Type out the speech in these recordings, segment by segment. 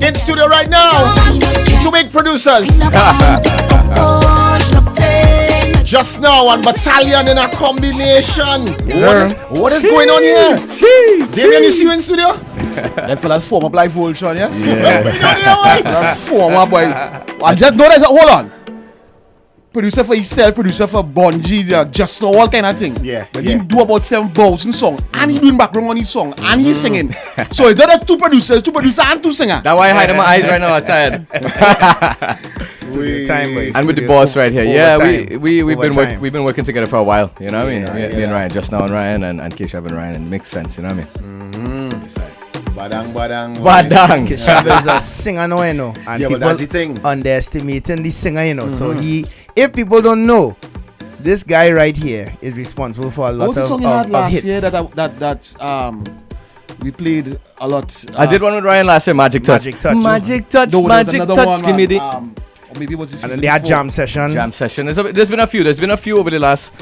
In studio right now, two big producers. Just now on Battalion in a combination. What is going on here? Damien, you see you in studio? That fella's form up like Voltron, yes? Yeah. Form up, boy. I just know that. Hold on. Producer for himself, producer for Bungie, just now, all kind of thing. Yeah. But he do about 7,000 songs, and he doing background on his song, and he's singing. So it's not just two producers and two singers. That's why I hide my eyes right now. I'm tired. Studio time, boys. And with the boss right here, we've been working together for a while. You know what I mean? Me and Ryan, just now, and Ryan and Keshav and Ryan, and it makes sense. You know what I mean? Badang. Keshav is a singer, no, you know. And yeah, but that's the thing. Underestimating the singer, you know. So if people don't know, this guy right here is responsible for a lot What was the song you had last hits. year that we played a lot? I did one with Ryan last year, Magic Touch. Magic Touch. Magic Touch. No, there was another one, Give me the... or maybe it was the And season then they had before. jam session. There's been a few. There's been a few over the last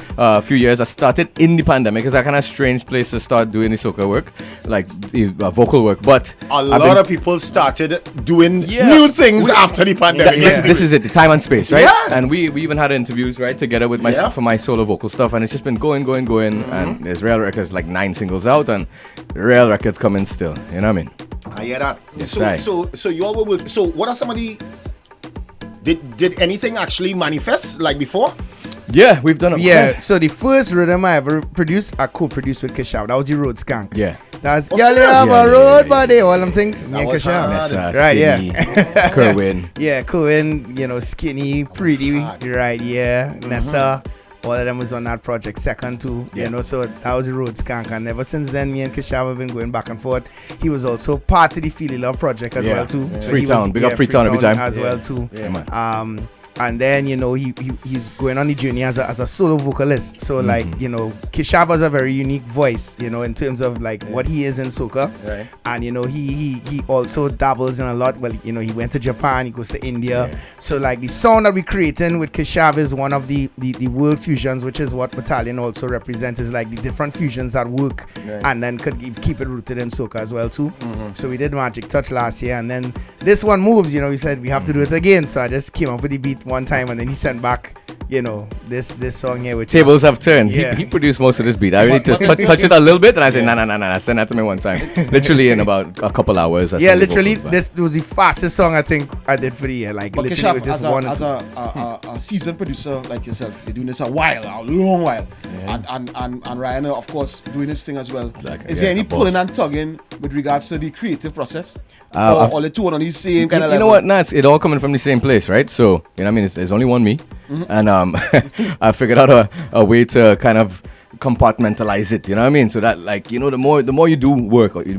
few years. I started in the pandemic. It's a kind of strange place to start doing the soca work, like the vocal work. But a lot of people started doing new things after the pandemic. This is it, the time and space, right? Yeah. And we even had interviews, right, together with for my solo vocal stuff, and it's just been going. And there's Real Records, like 9 singles out, and Real Records coming still. You know what I mean? I hear that. Yes, So you all were. So what are some of the? Did anything actually manifest like before? Yeah, we've done it. Yeah, so the first rhythm I ever produced, I co-produced with Keshav. That was the Road Skank. Yeah. That's Oh, girl, you serious? have Yeah, a road, yeah. buddy. All them things. Me and was Keshav. hard. Right, Skinny, Kerwin. Yeah, Cohen, skinny, pretty, hard. right, yeah. Nessa, all of them was on that project, second too, you know, so that was the Road Skank. And ever since then, me and Keshav have been going back and forth. He was also part of the Feely Love project as well too. Yeah. So Freetown, big up Freetown every time. as well too. Yeah, man. And then, he's going on the journey as a solo vocalist. So, Keshav has a very unique voice, in terms of, what he is in soca. Right. And, he also dabbles in a lot. Well, he went to Japan, he goes to India. Yeah. So, the sound that we're creating with Keshav is one of the world fusions, which is what Battalion also represents, is the different fusions that work. Right. And then could keep it rooted in soca as well, too. So, we did Magic Touch last year. And then this one moves, we said we have to do it again. So, I just came up with the beat one time, and then he sent back this song here, which Tables have turned. Yeah. He produced most of this beat. I really just touch it a little bit, and I said, nah. Send that to me one time. Literally in about a couple hours. literally this was the fastest song I think I did for the year. But Literally Keshav, with just as a seasoned producer like yourself, you're doing this a long while. And Ryan, of course, doing this thing as well. Is there any pulling and tugging with regards to the creative process? Or the two on the same kind of level? You know what? Nah, it all coming from the same place, right? So, you know what I mean? There's only one me. And I figured out a way to kind of compartmentalize it, you know what I mean? So that, the more you do work, or the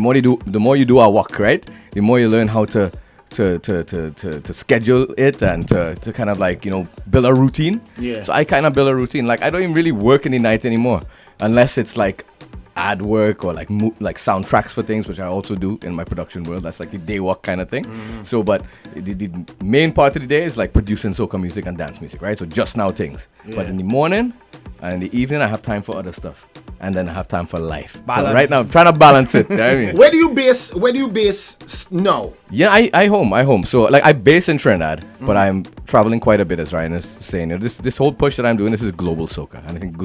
more you do our work, right? The more you learn how to schedule it and to kind of build a routine. Yeah. So I kind of build a routine. I don't even really work in the night anymore, unless it's ad work or soundtracks for things, which I also do in my production world. That's the day work kind of thing. So, but the main part of the day is producing soca music and dance music, right? So just now things. Yeah. But in the morning and in the evening, I have time for other stuff, and then I have time for life. Balance. So right now, I'm trying to balance it. You know what I mean? Where do you base now? Yeah, I home. So I base in Trinidad, but I'm traveling quite a bit, as Ryan is saying. This whole push that I'm doing, this is global soca, and I think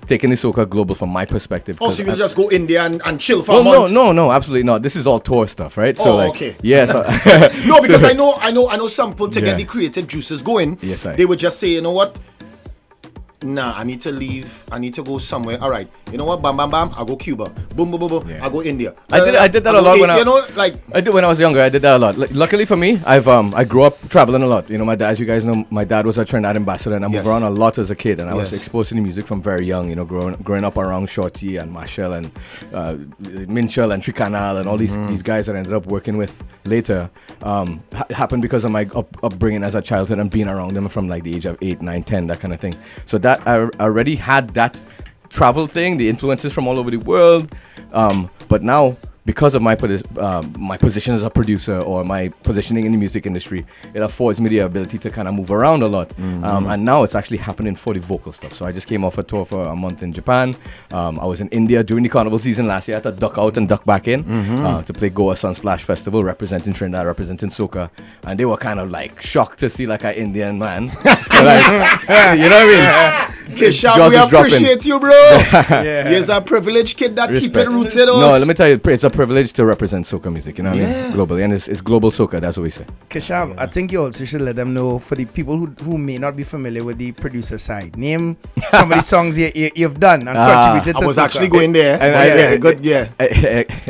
taking the soca global from my perspective. Oh, so you just go India and chill for a month? No, absolutely not. This is all tour stuff, right? So okay. Yeah. So No, because I know some people to get the creative juices going. Yes, they would just say, you know what? Nah, I need to leave. I need to go somewhere. All right. You know what? Bam, bam, bam. I go Cuba. Boom, boom, boom, boom. Yeah. I go India. I did that a lot when I I did when I was younger. I did that a lot. Luckily for me, I grew up traveling a lot. My dad, as you guys know, my dad was a Trinidad ambassador, and I moved around a lot as a kid, and I was exposed to the music from very young. Growing up around Shorty and Marshall and Minchell and Tricanal and all these guys that I ended up working with later happened because of my upbringing as a childhood and being around them from the age of 8, 9, 10, that kind of thing. So that I already had that travel thing, the influences from all over the world. But now because of my position as a producer or my positioning in the music industry, it affords me the ability to kind of move around a lot. And now it's actually happening for the vocal stuff. So I just came off a tour for a month in Japan. I was in India during the carnival season last year. I had to duck out and duck back in to play Goa Sunsplash Festival, representing Trinidad, representing Soca. And they were kind of like shocked to see like an Indian man. Like, you know what I mean? Keshav, we appreciate you, bro. You're a privileged kid that keep it rooted. No, let me tell you, it's a privilege to represent soca music, you know what I mean? Globally. And it's global soca, that's what we say. Keshav, I think you also should let them know, for the people who may not be familiar with the producer side, name some of the songs you've done and contributed to I was soca. Actually going there.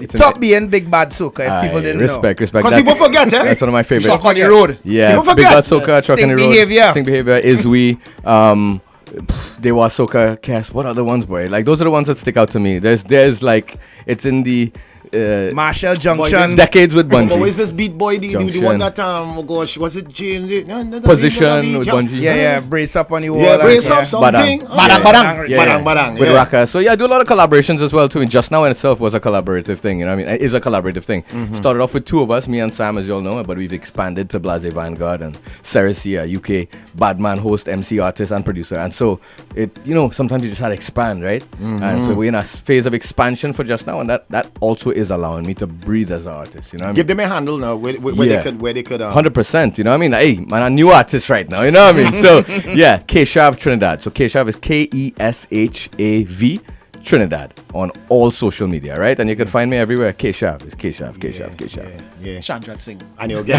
Top being Big Bad Soca, if people didn't know. Respect. Because people forget, eh? That's one of my favorites. Truck on the road. Yeah, people Big forget. Bad Soca, Truck on the Road. Behavior. Stink Behavior, Is We, They were Soca, Cast. What other ones, boy? Like, those are the ones that stick out to me. There's like, it's in the Marshall Junction. Decades with Bungie. What is this beat boy? The one that oh gosh, was it James? Position with Bungie. Yeah, brace up on the wall. Yeah, brace up something. Badang. With Raka. So yeah, I do a lot of collaborations as well too. And Just Now in itself was a collaborative thing. You know what I mean? It is a collaborative thing. Started off with two of us, me and Sam, as you all know, but we've expanded to Blase Vanguard and Ceresia, UK Badman host, MC, artist, and producer. And so it, sometimes you just had to expand, right? And so we're in a phase of expansion for Just Now, and that also is allowing me to breathe as an artist. You know what I mean? Give them a handle now where they could 100%. You know what I mean? Hey, man, a new artist right now. You know what I mean? So yeah, Keshav Trinidad. So Keshav is Keshav Trinidad on all social media, right? And you can find me everywhere. Keshav is Keshav. Yeah. Chandrat Singh. And you'll get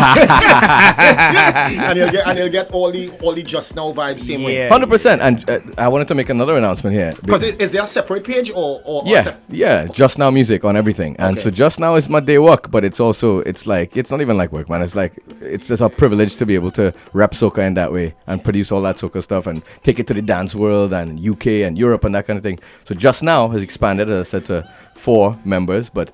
and you'll get all the Just Now vibes same way. 100%. And I wanted to make another announcement here. Because is there a separate page or yeah, Just Now music on everything. And so Just Now is my day work, but it's also it's not even like work, man. It's like it's just a privilege to be able to rep soca in that way and produce all that soca stuff and take it to the dance world and UK and Europe and that kind of thing. So Just Now has expanded, as I said, to 4 members, but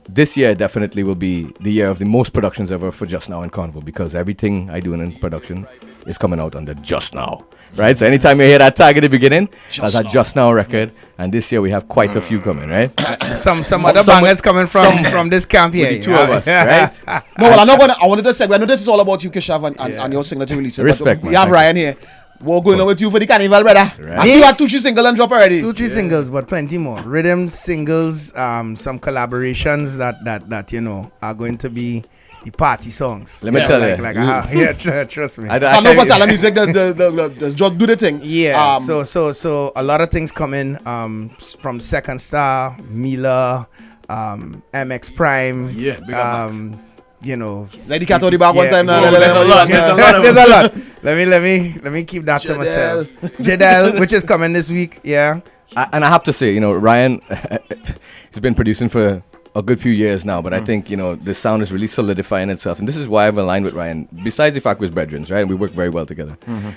this year definitely will be the year of the most productions ever for Just Now and Carnival, because everything I do in production is coming out under Just Now, right? So anytime you hear that tag at the beginning, that's a Just Now record, and this year we have quite a few coming, right? some other bangers coming from this camp here. The two of us, right? No, well, I wanted to segue. I know this is all about you, Keshav, and your signature release. Respect, man. We have Ryan here. We're going on with you for the carnival, brother. Right. I see you had 2-3 singles and drop already. 2-3 singles, but plenty more. Rhythm singles, some collaborations that are going to be the party songs. Let me tell you. Trust me. I know Battalion music does just do the thing. Yeah. So a lot of things coming from Second Star, Mila, MX Prime. Yeah, big up. Like the cat on the back one time. There's a lot. There's a lot. Let me keep that to myself. Jadel, which is coming this week. Yeah. And I have to say, Ryan, he's been producing for a good few years now, but I think, the sound is really solidifying itself. And this is why I've aligned with Ryan, besides the fact we're brethren, right? We work very well together,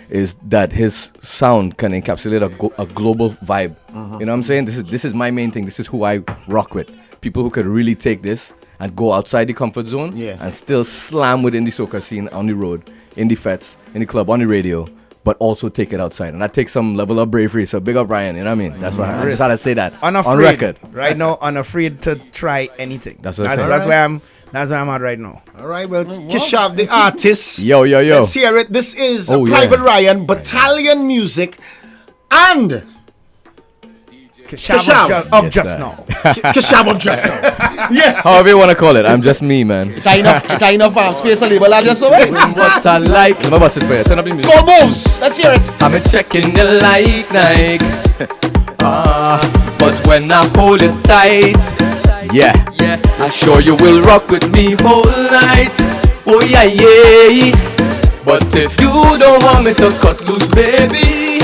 is that his sound can encapsulate a global vibe. You know what I'm saying? This is my main thing. This is who I rock with. People who could really take this and go outside the comfort zone and still slam within the soca scene on the road, in the fets, in the club, on the radio, but also take it outside. And that takes some level of bravery. So big up Ryan, you know what I mean? That's why I just had to say that. Unafraid, on record. Right now, unafraid to try anything. That's where I'm at right now. All right, well, Keshav, the artist. Yo. Let's hear it. This is Private Ryan, Battalion Music, and Keshav of Just Now. Keshav of Just Now. Yeah. However you want to call it. I'm just me, man. It's enough space and label just so well. What I like. Let me bust it for you. Turn up the music. It's called Moves. Let's hear it. I'm checking you like Nike. But when I hold it tight, yeah, I sure you will rock with me whole night. Oh yeah. But if you don't want me to cut loose, baby,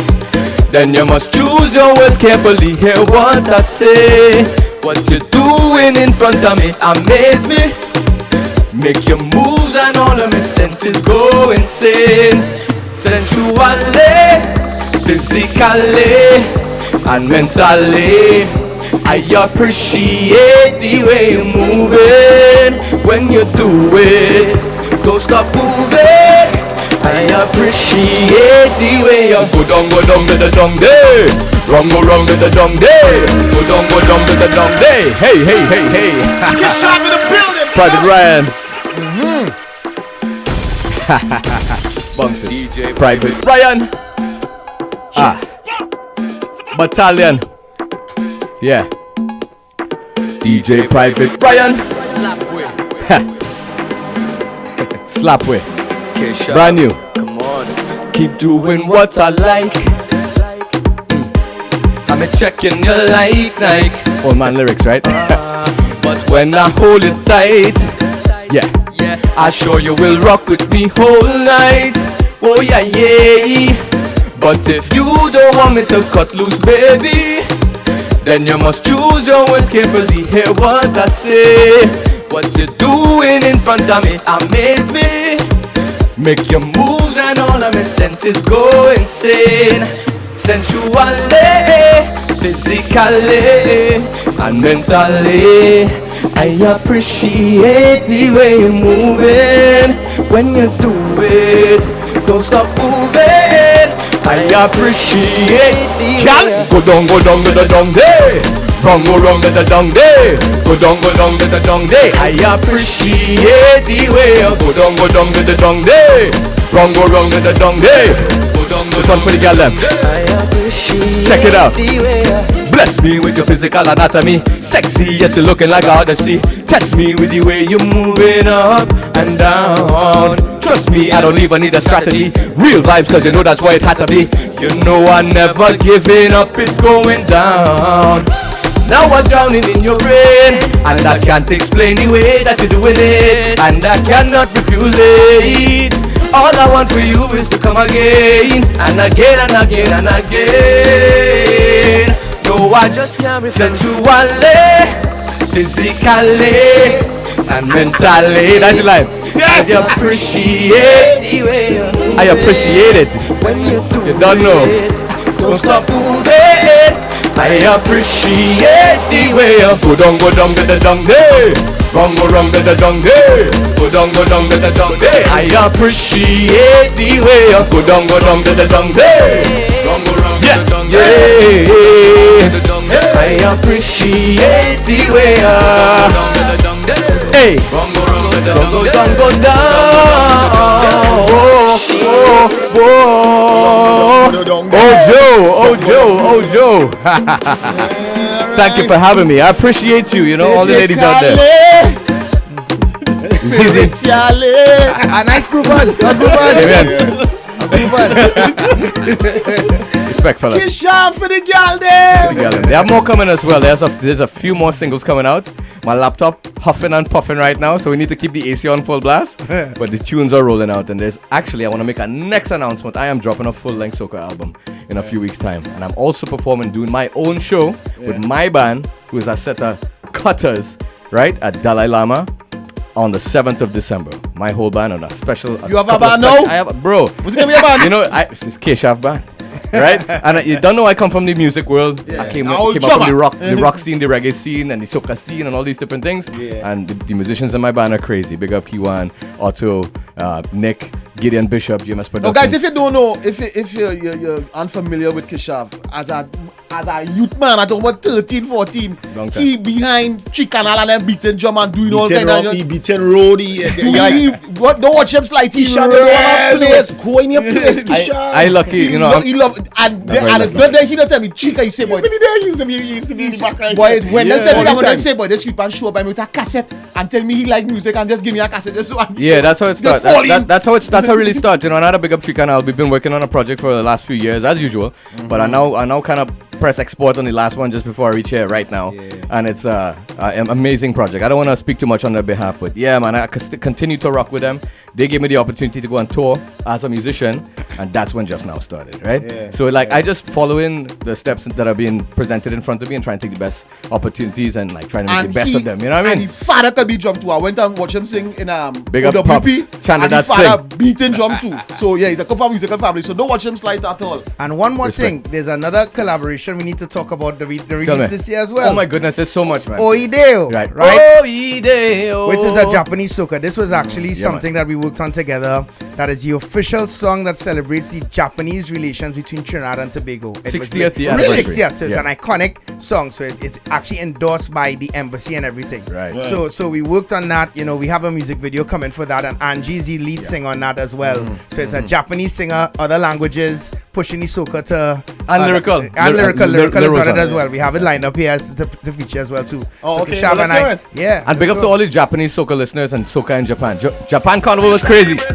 then you must choose your words carefully. Hear what I say. What you're doing in front of me amaze me. Make your moves and all of my senses go insane. Sensually, physically, and mentally, I appreciate the way you're moving. When you do it, don't stop moving. I appreciate the way you go down to the dung day. Wrong to the dung day. Go down to the dung day. Hey. Keshav in the building. Private Ryan. Bunks DJ Private Ryan. Battalion. Yeah. DJ Private Ryan. Slapway. Keshav. Brand new. Come on. Keep doing what I like. I'm checking your like Nike. Old man lyrics, right? But when I hold it tight, yeah, I sure you will rock with me whole night. Oh yeah. But if you don't want me to cut loose, baby, then you must choose your words carefully. Hear what I say. What you're doing in front of me amaze me. Make your moves and all of my senses go insane. Sensually, physically, and mentally, I appreciate the way you're moving. When you do it, don't stop moving. I appreciate the way. Go down to the dung day. Wrong to the dung day. Go down to the dung day. I appreciate the way you go down to the dung day. Wrong to the dung day. This one for the girl them. Check it out. Bless me with your physical anatomy. Sexy, yes, you're looking like a odyssey. Test me with the way you're moving up and down. Trust me, I don't even need a strategy. Real vibes, cause you know that's why it had to be. You know I'm never giving up, it's going down. Now I'm drowning in your brain, and I can't explain the way that you're doing it, and I cannot refuse it. All I want for you is to come again, and again and again and again. No, I just can't resist. Sensually, physically, and mentally. That's the line. I appreciate the way I appreciate it. When you do you don't know. Don't stop moving. I appreciate the way you go down to the dung day. Wrong to the dung day. Go down to the dung day. I appreciate the way you go down to the dung day. Yeah. I appreciate the way you hey. Go down. Oh Joe. Thank you for having me. I appreciate you. You know, all the ladies out there. Zizi. A nice group us. Amen. Respect, fella. Keshav for the girl there. They have more coming as well. There's a few more singles coming out. My laptop huffing and puffing right now, so we need to keep the AC on full blast. But the tunes are rolling out, and there's actually I want to make a next announcement. I am dropping a full-length Soca album in a few weeks' time, and I'm also doing my own show with my band, who is a set of cutters, right at Dalai Lama. On the 7th of December, my whole band on a special. You have a band now? I have, bro. What's gonna be a band? You know, it's Keshav band, right? And you don't know I come from the music world. Yeah. I came up from the rock scene, the reggae scene, and the soca scene, and all these different things. Yeah. And the musicians in my band are crazy. Big up P1, Otto, Nick, Gideon Bishop, GMS Productions. Now, guys, if you don't know, if you're unfamiliar with Keshav, as a youth man, I don't want 13, 14, he behind Chicanal and then beating drum and doing all kind of. He beating roadie. Don't watch him slide T-shirt. Go in your place, Keshav. I lucky, you know. He love and it's not that he don't tell me Chica. He say boy. He used to be in the background. Boys, when they tell me All the that, time. they say boy, this youth man show up by me with a cassette and tell me he like music and just give me a cassette. Just one. Yeah, that's how it starts. They're falling. That's how it really starts. You know, another big up Tree Canal. We've been working on a project for the last few years, as usual. But I now kind of press export on the last one just before I reach here right now. And it's an amazing project. I don't want to speak too much on their behalf, but yeah, man, I continue to rock with them. They gave me the opportunity to go on tour as a musician, and that's when Just Now started, right? So I just follow in the steps that are being presented in front of me and trying to take the best opportunities and like trying to make the best of them. You know what I mean? And he father to be drum too. I went and watched him sing in Big up OWP, Pops. Chanda and that he father sing. beating drum too. So yeah, he's a confirmed musical family. So don't watch him slide at all. And one more Respect. thing, there's another collaboration we need to talk about the Tell me. release this year as well. Oh my goodness, there's so much, man. Oideo, Right. right? Oideo. Which is a Japanese soca. This was actually something that we worked on together. That is the official song that celebrates the Japanese relations between Trinidad and Tobago. It was 60th year anniversary. 60th. So it's an iconic song. So it's actually endorsed by the embassy and everything. Right. So we worked on that. You know, we have a music video coming for that, and Angie's the lead singer on that as well. So it's a Japanese singer, other languages, pushing the soca to And lyrical. and lyrical is on it on as it. well. We have it lined up here to feature as well too. Oh, So okay. Keshav Well, let's and I- hear it. Yeah. And big up to all the Japanese soca listeners and soca in Japan. Japan Carnival was crazy. Go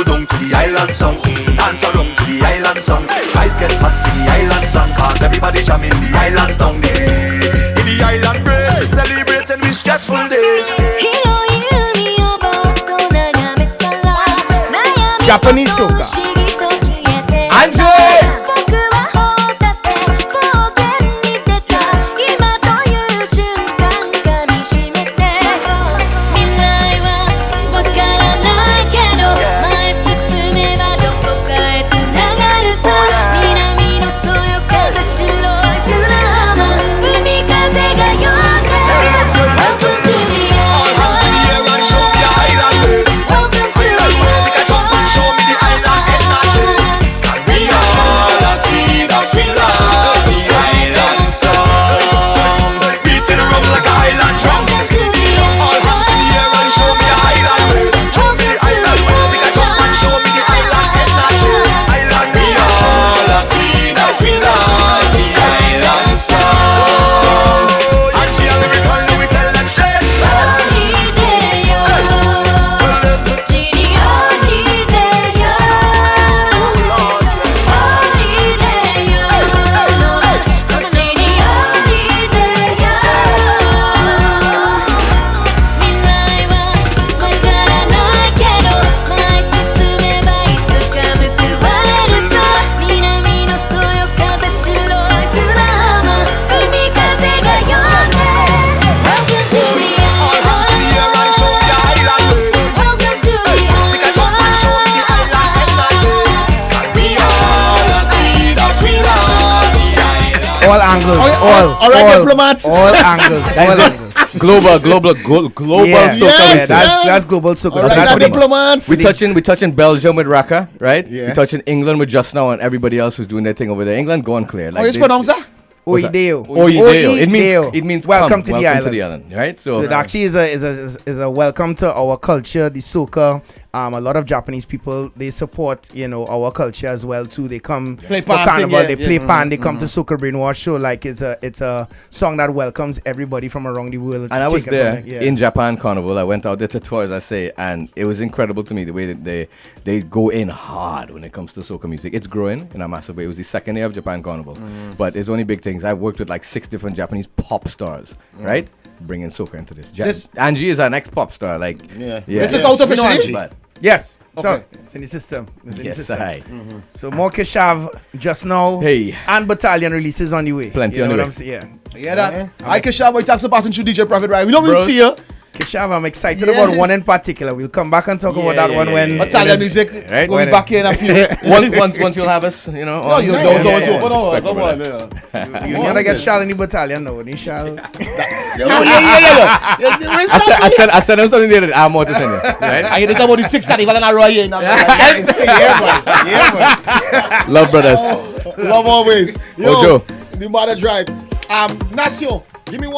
down to the island song, dance around to the island song. Guys get hot to the island song, cause everybody jamming the islands down there. In the island breeze, we celebrating with stressful days. Japanese soca. Andre! All angles. All right, diplomats. All angles. All angles. Global Yeah, soca. Yes, we yeah, say. that's global soca. All So right, that's now, what it- diplomats. We touching Belgium with Raka, right? Yeah. We touching England with Just Now and everybody else who's doing their thing over there. England going clear. How you they- pronounce that? Oideo. Oideo. Oideo. It means welcome come, to the islands. island, right? So it actually is a welcome to our culture, the soca. A lot of Japanese people, they support, our culture as well too. They come Play for pan carnival, thing, yeah, they play yeah. pan, they come to Soca Brainwash show. Like it's a song that welcomes everybody from around the world. And I was Taken there from it, yeah. in Japan Carnival. I went out there to tour, as I say, and it was incredible to me the way that they go in hard when it comes to soca music. It's growing in a massive way. It was the second year of Japan Carnival, but it's only big things. I've worked with like 6 different Japanese pop stars, right? Bringing soca into this. Angie is our next pop star. Like, Yeah. This is out officially? Angie? But Yes. Okay. So it's in the system. It's in the yes, system. I. So more Keshav Just Now. Hey. And Battalion releases on the way. Plenty you on know the what way. I'm saying? Yeah. Yeah, that. I Keshav, boy, thanks for passing through DJ Prophet, right? We don't even Bros. see you. Keshav, I'm excited about one in particular. We'll come back and talk about that one when Battalion when it's- music. Right, We'll when be back here in a few. once you'll have us, No, on- you Yeah, know, yeah, it's always yeah, open. yeah. Come on, Respect, You gotta get Shal in the Battalion now. Ni Shal. I sent him something there that I have more to send you, right? I hear this about the 6 carnival and I roll here. Yeah, boy. Love brothers. Love always. Yo, Ojo. the mother drive. Nassio, give me one.